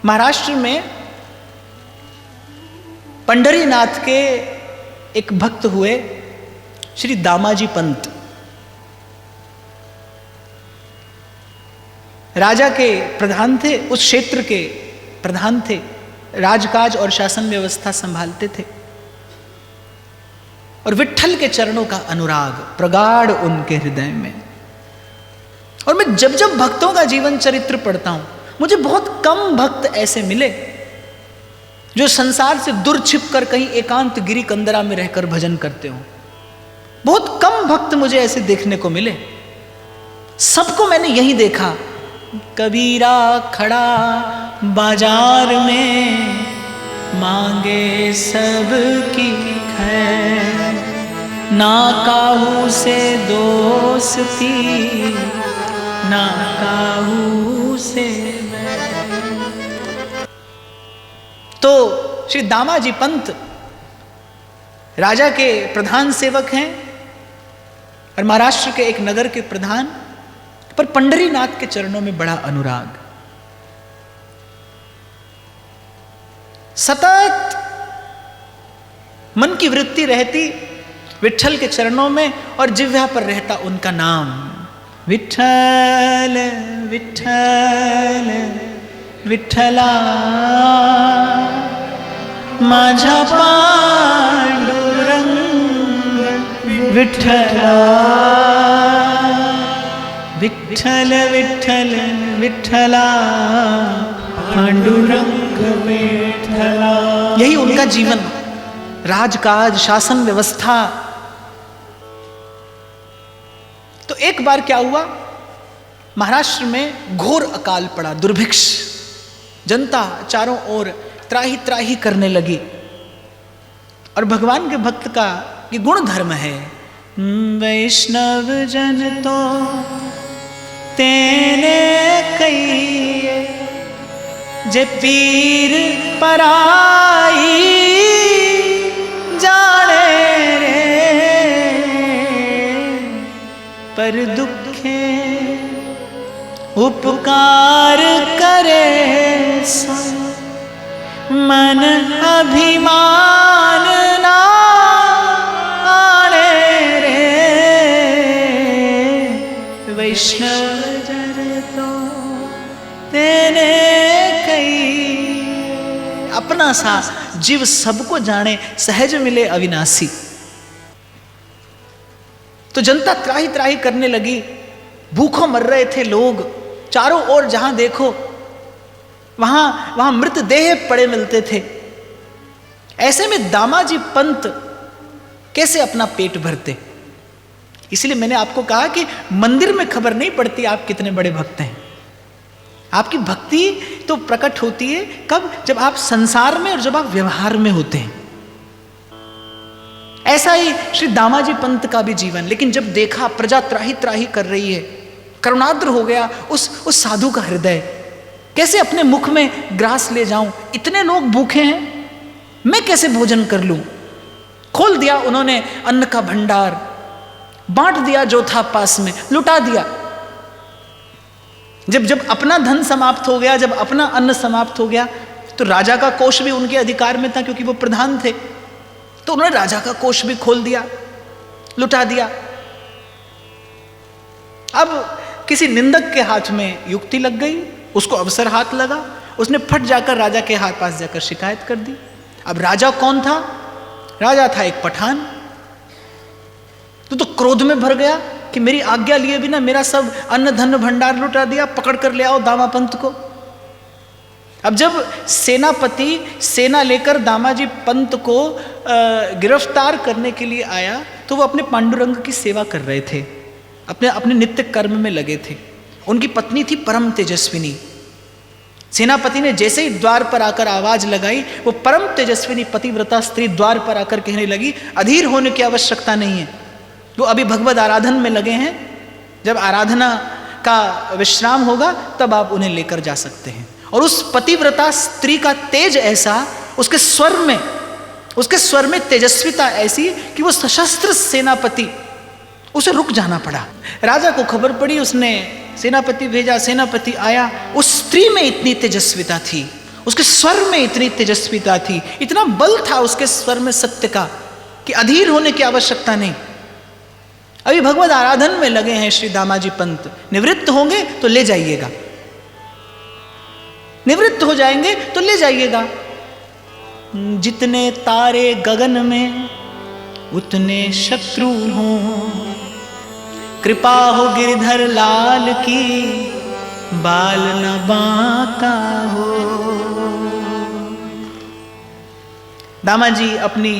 महाराष्ट्र में पंढरीनाथ के एक भक्त हुए श्री दामाजी पंत। राजा के प्रधान थे, उस क्षेत्र के प्रधान थे, राजकाज और शासन व्यवस्था संभालते थे और विट्ठल के चरणों का अनुराग प्रगाढ़ उनके हृदय में। और मैं जब जब भक्तों का जीवन चरित्र पढ़ता हूं, मुझे बहुत कम भक्त ऐसे मिले जो संसार से दूर छिप कर कहीं एकांत गिरी कंदरा में रहकर भजन करते हो। बहुत कम भक्त मुझे ऐसे देखने को मिले। सबको मैंने यही देखा, कबीरा खड़ा बाजार में मांगे सबकी खैर, ना काहू से दोस्ती ना काहू से। तो श्री दामाजी पंत राजा के प्रधान सेवक हैं और महाराष्ट्र के एक नगर के प्रधान, पर पंढरीनाथ के चरणों में बड़ा अनुराग। सतत मन की वृत्ति रहती विट्ठल के चरणों में और जिह्वा पर रहता उनका नाम, विट्ठल विट्ठल विठ्ठला माझा पांडुरंग विठ्ठला, विठ्ठल विठ्ठल विठ्ठला पांडुरंग विठ्ठला। यही उनका जीवन, राजकाज, शासन व्यवस्था। तो एक बार क्या हुआ, महाराष्ट्र में घोर अकाल पड़ा, दुर्भिक्ष, जनता चारों ओर त्राही त्राही करने लगी। और भगवान के भक्त का ये गुण धर्म है, वैष्णव जन तो तेने कहिए जे पीर पराई जाने रे, पर दुखे उपकार करे सो मन अभिमान ना आने रे, वैष्णव जन तो तेने कई। अपना सा जीव सबको जाने, सहज मिले अविनाशी। तो जनता त्राही त्राही करने लगी, भूखों मर रहे थे लोग, चारों ओर जहां देखो वहां मृतदेह पड़े मिलते थे। ऐसे में दामाजी पंत कैसे अपना पेट भरते? इसलिए मैंने आपको कहा कि मंदिर में खबर नहीं पड़ती आप कितने बड़े भक्त हैं। आपकी भक्ति तो प्रकट होती है कब? जब आप संसार में और जब आप व्यवहार में होते हैं। ऐसा ही श्री दामाजी पंत का भी जीवन। लेकिन जब देखा प्रजा त्राही त्राही कर रही है, करुणाद्र हो गया उस साधु का हृदय। कैसे अपने मुख में ग्रास ले जाऊं, इतने लोग भूखे हैं, मैं कैसे भोजन कर लूं? खोल दिया उन्होंने अन्न का भंडार, बांट दिया जो था पास में, लुटा दिया। जब अपना धन समाप्त हो गया, जब अपना अन्न समाप्त हो गया, तो राजा का कोष भी उनके अधिकार में था क्योंकि वो प्रधान थे। तो उन्होंने राजा का कोष भी खोल दिया, लुटा दिया। अब किसी निंदक के हाथ में युक्ति लग गई, उसको अवसर हाथ लगा, उसने फट जाकर राजा के पास जाकर शिकायत कर दी। अब राजा कौन था? राजा था एक पठान। तो क्रोध में भर गया कि मेरी आज्ञा लिए बिना मेरा सब अन्न धन भंडार लुटा दिया, पकड़ कर ले आओ दामापंत को। अब जब सेनापति सेना लेकर दामाजी पंत को गिरफ्तार करने के लिए आया, तो वो अपने पांडुरंग की सेवा कर रहे थे, अपने नित्य कर्म में लगे थे। उनकी पत्नी थी परम तेजस्विनी। सेनापति ने जैसे ही द्वार पर आकर आवाज लगाई, वो परम तेजस्विनी पतिव्रता स्त्री द्वार पर आकर कहने लगी, अधीर होने की आवश्यकता नहीं है, वो अभी भगवद आराधन में लगे हैं, जब आराधना का विश्राम होगा तब आप उन्हें लेकर जा सकते हैं। और उस पतिव्रता स्त्री का तेज ऐसा, उसके स्वर में तेजस्विता ऐसी कि वो सशस्त्र सेनापति, उसे रुक जाना पड़ा। राजा को खबर पड़ी, उसने सेनापति भेजा, सेनापति आया। उस स्त्री में इतनी तेजस्विता थी, उसके स्वर में इतनी तेजस्विता थी, इतना बल था उसके स्वर में सत्य का कि अधीर होने की आवश्यकता नहीं। अभी भगवत आराधन में लगे हैं श्री दामाजी पंत, निवृत्त होंगे तो ले जाइएगा, निवृत्त हो जाएंगे तो ले जाइएगा। जितने तारे गगन में उतने शत्रु हों, कृपा हो गिरधर लाल की बाल न बांका हो। दामाजी अपनी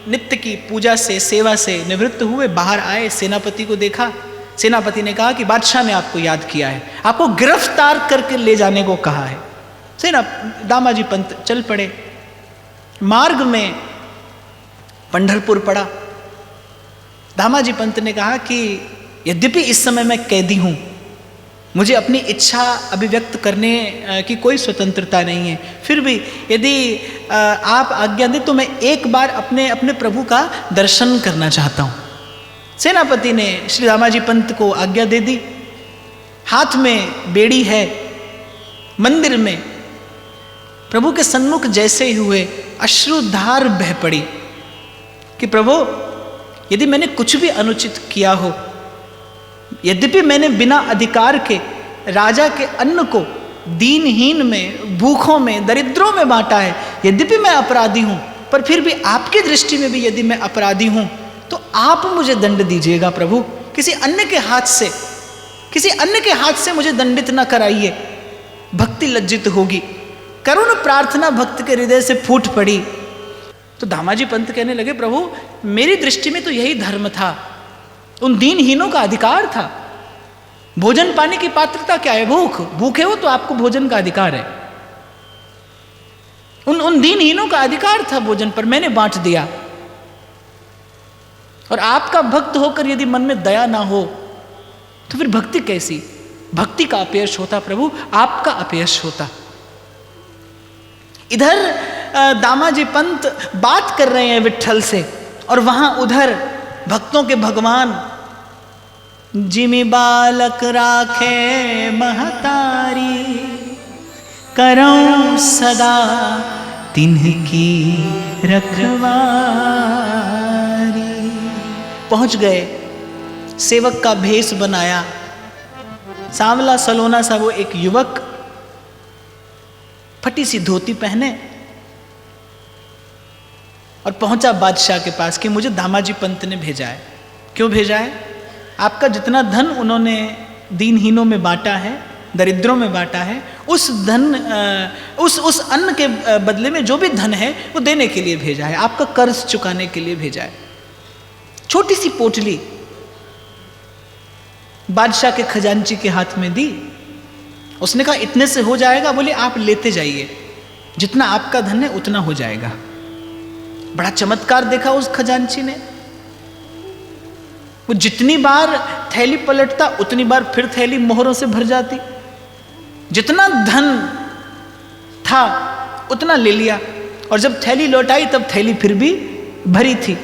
नित्य की पूजा से, सेवा से निवृत्त हुए, बाहर आए, सेनापति को देखा। सेनापति ने कहा कि बादशाह ने आपको याद किया है, आपको गिरफ्तार करके ले जाने को कहा है। दामाजी पंत चल पड़े। मार्ग में पंढरपुर पड़ा। दामाजी पंत ने कहा कि यद्यपि इस समय मैं कैदी हूं, मुझे अपनी इच्छा अभिव्यक्त करने की कोई स्वतंत्रता नहीं है, फिर भी यदि आप आज्ञा दें तो मैं एक बार अपने अपने प्रभु का दर्शन करना चाहता हूं। सेनापति ने श्री दामाजी पंत को आज्ञा दे दी। हाथ में बेड़ी है। मंदिर में प्रभु के सन्मुख जैसे ही हुए, अश्रुधार बह पड़ी कि प्रभु, यदि मैंने कुछ भी अनुचित किया हो, यद्यपि मैंने बिना अधिकार के राजा के अन्न को दीनहीन में, भूखों में, दरिद्रों में बांटा है, यद्यपि मैं अपराधी हूं, पर फिर भी आपकी दृष्टि में भी यदि मैं अपराधी हूं तो आप मुझे दंड दीजिएगा प्रभु। किसी अन्य के हाथ से मुझे दंडित न कराइए, भक्ति लज्जित होगी। करुण प्रार्थना भक्त के हृदय से फूट पड़ी। तो दामाजी पंत कहने लगे, प्रभु मेरी दृष्टि में तो यही धर्म था, उन दीनहीनों का अधिकार था। भोजन पाने की पात्रता क्या है? भूखे हो तो आपको भोजन का अधिकार है। उन दीनहीनों का अधिकार था भोजन पर, मैंने बांट दिया। और आपका भक्त होकर यदि मन में दया ना हो तो फिर भक्ति कैसी? भक्ति का अपयश होता प्रभु, आपका अपयश होता। इधर दामाजी पंत बात कर रहे हैं विट्ठल से, और वहां उधर भक्तों के भगवान, जिमि बालक राखे महतारी, करऊं सदा तिन्हकी रखवारी। पहुंच गए, सेवक का भेष बनाया, सांवला सलोना सा वो एक युवक, फटी सी धोती पहने, और पहुंचा बादशाह के पास कि मुझे दामाजी पंत ने भेजा है। क्यों भेजा है? आपका जितना धन उन्होंने दीनहीनों में बांटा है, दरिद्रों में बांटा है, उस उस अन्न के बदले में जो भी धन है वो देने के लिए भेजा है, आपका कर्ज चुकाने के लिए भेजा है। छोटी सी पोटली बादशाह के खजांची के हाथ में दी। उसने कहा इतने से हो जाएगा? बोले आप लेते जाइए, जितना आपका धन है उतना हो जाएगा। बड़ा चमत्कार देखा उस खजांची ने। वो जितनी बार थैली पलटता उतनी बार फिर थैली मोहरों से भर जाती। जितना धन था उतना ले लिया, और जब थैली लौटाई तब थैली फिर भी भरी थी।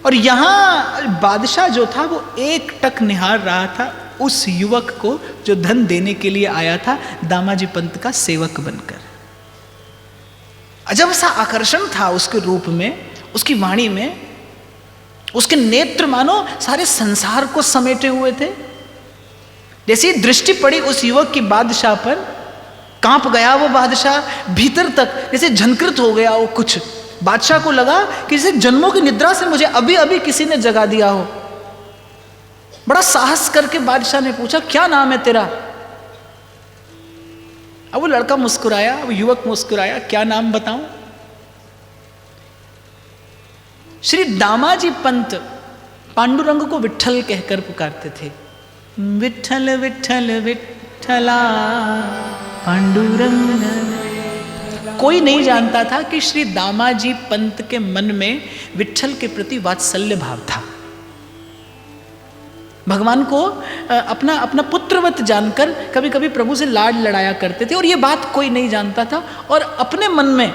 और यहां बादशाह जो था वो एक टक निहार रहा था उस युवक को जो धन देने के लिए आया था दामाजी पंत का सेवक बनकर। अजब सा आकर्षण था उसके रूप में, उसकी वाणी में, उसके नेत्र मानो सारे संसार को समेटे हुए थे। जैसी दृष्टि पड़ी उस युवक की बादशाह पर, कांप गया वो बादशाह भीतर तक, जैसे झंकृत हो गया वो कुछ। बादशाह को लगा कि जैसे जन्मों की निद्रा से मुझे अभी अभी किसी ने जगा दिया हो। बड़ा साहस करके बादशाह ने पूछा, क्या नाम है तेरा? अब वो लड़का मुस्कुराया, वो युवक मुस्कुराया, क्या नाम बताऊं? श्री दामाजी पंत पांडुरंग को विट्ठल कहकर पुकारते थे। विट्ठल विट्ठल विट्ठला पांडुरंग। कोई नहीं जानता था कि श्री दामाजी पंत के मन में विट्ठल के प्रति वात्सल्य भाव था। भगवान को अपना अपना पुत्रवत जानकर कभी कभी प्रभु से लाड लड़ाया करते थे, और ये बात कोई नहीं जानता था। और अपने मन में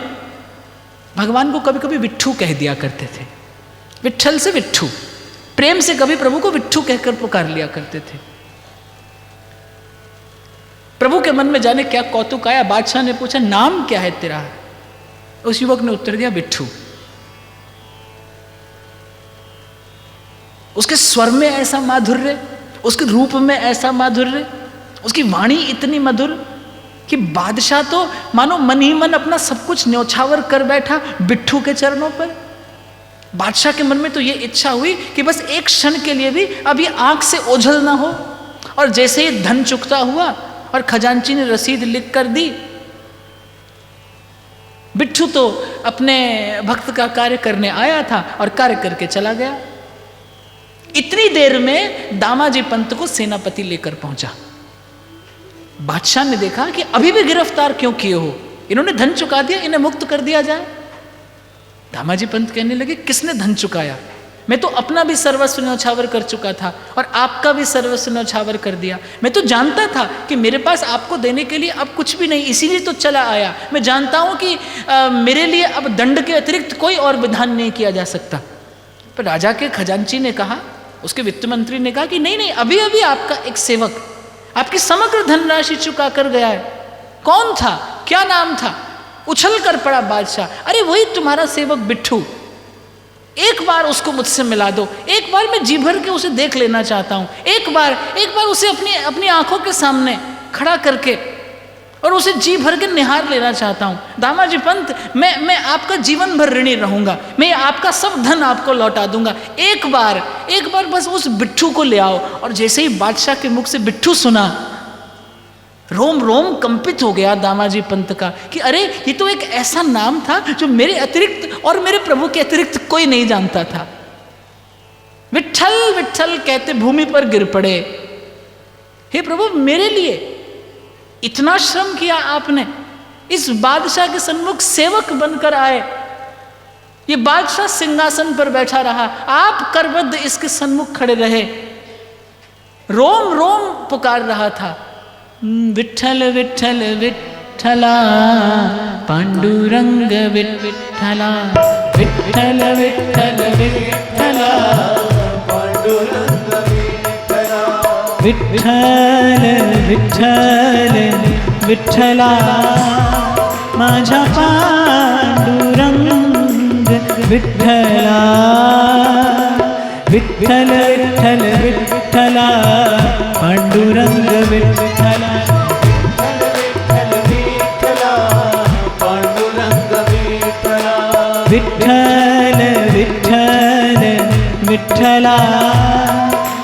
भगवान को कभी कभी विट्ठू कह दिया करते थे। विट्ठल से विट्ठू, प्रेम से कभी प्रभु को विट्ठू कहकर पुकार लिया करते थे। प्रभु के मन में जाने क्या कौतुक आया। बादशाह ने पूछा, नाम क्या है तेरा? उस युवक ने उत्तर दिया, बिट्ठू। उसके स्वर में ऐसा माधुर्य, उसके रूप में ऐसा माधुर्य, उसकी वाणी इतनी मधुर कि बादशाह तो मानो मन ही मन अपना सब कुछ न्यौछावर कर बैठा बिट्ठू के चरणों पर। बादशाह के मन में तो ये इच्छा हुई कि बस एक क्षण के लिए भी अभी आंख से ओझल ना हो। और जैसे ही धन चुकता हुआ और खजांची ने रसीद लिख कर दी, बिट्ठू तो अपने भक्त का कार्य करने आया था और कार्य करके चला गया। इतनी देर में दामाजी पंत को सेनापति लेकर पहुंचा। बादशाह ने देखा कि अभी भी गिरफ्तार क्यों किए हो, इन्होंने धन चुका दिया, इन्हें मुक्त कर दिया जाए। दामाजी पंत कहने लगे, किसने धन चुकाया? मैं तो अपना भी सर्वस्व न्यौछावर कर चुका था और आपका भी सर्वस्व न्यौछावर कर दिया। मैं तो जानता था कि मेरे पास आपको देने के लिए अब कुछ भी नहीं, इसीलिए तो चला आया। मैं जानता हूं कि मेरे लिए अब दंड के अतिरिक्त कोई और विधान नहीं किया जा सकता। पर राजा के खजांची ने कहा, उसके वित्त मंत्री ने कहा कि नहीं नहीं, अभी अभी आपका एक सेवक आपकी समग्र धनराशि चुका कर गया है। कौन था, क्या नाम था? उछल कर पड़ा बादशाह, अरे वही तुम्हारा सेवक बिट्ठू। एक बार उसको मुझसे मिला दो, एक बार मैं जी भर के उसे देख लेना चाहता हूं। एक बार उसे अपनी आंखों के सामने खड़ा करके और उसे जी भर के निहार लेना चाहता हूं। दामाजी पंत, मैं आपका जीवन भर ऋणी रहूंगा, मैं आपका सब धन आपको लौटा दूंगा। एक बार बस उस बिट्ठू को ले आओ। और जैसे ही बादशाह के मुख से बिट्ठू सुना, रोम रोम कंपित हो गया दामाजी पंत का कि अरे ये तो एक ऐसा नाम था जो मेरे अतिरिक्त और मेरे प्रभु के अतिरिक्त कोई नहीं जानता था। विट्ठल विट्ठल कहते भूमि पर गिर पड़े। हे प्रभु, मेरे लिए इतना श्रम किया आपने, इस बादशाह के सन्मुख सेवक बनकर आए, ये बादशाह सिंहासन पर बैठा रहा, आप करबद्ध इसके सन्मुख खड़े रहे, रोम रोम पुकार रहा था, विट्ठल विट्ठल विट्ठला पांडुरंग विट्ठला, विट्ठल विट्ठल विट्ठला पांडुरंग विट्ठला, विट्ठल विट्ठल विट्ठला माझा पांडुरंग विट्ठला, विट्ठल विट्ठल विट्ठला पांडुरंग विट्ठला, विट्ठल विट्ठल विट्ठला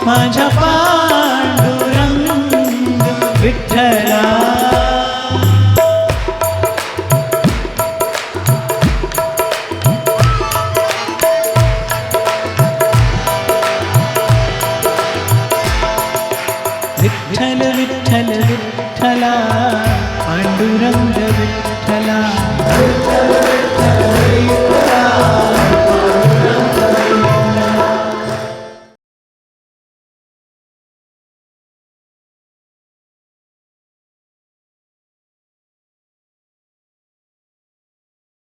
माझा पांडुरंग विट्ठला। विट्ठल विट्ठल विट्ठला पांडुरंग विट्ठला।